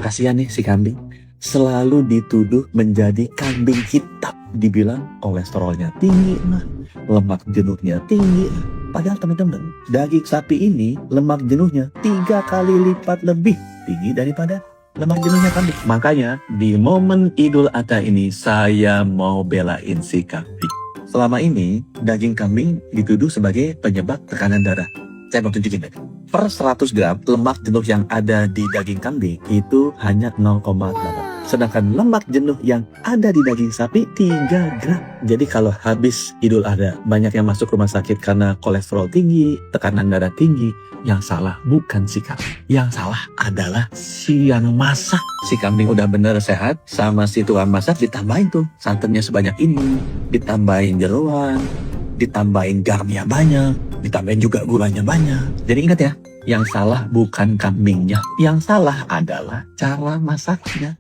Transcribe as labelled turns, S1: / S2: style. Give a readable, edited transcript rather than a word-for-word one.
S1: Kasihan nih si kambing, selalu dituduh menjadi kambing hitam. Dibilang kolesterolnya tinggi lah, lemak jenuhnya tinggi. Padahal teman-teman, daging sapi ini lemak jenuhnya 3 kali lipat lebih tinggi daripada lemak jenuhnya kambing. Makanya di momen Idul Adha ini saya mau belain si kambing. Selama ini daging kambing dituduh sebagai penyebab tekanan darah. Saya mau tunjukin deh. Per 100 gram lemak jenuh yang ada di daging kambing itu hanya 0,8. Sedangkan lemak jenuh yang ada di daging sapi 3 gram. Jadi kalau habis Idul Adha banyak yang masuk rumah sakit karena kolesterol tinggi, tekanan darah tinggi. Yang salah bukan si kambing. Yang salah adalah si yang masak. Si kambing udah bener sehat, sama si tukang masak ditambahin tuh santannya sebanyak ini, ditambahin jeroan, ditambahin garamnya banyak, ditambahin juga gulanya banyak. Jadi ingat ya, yang salah bukan kambingnya, yang salah adalah cara masaknya.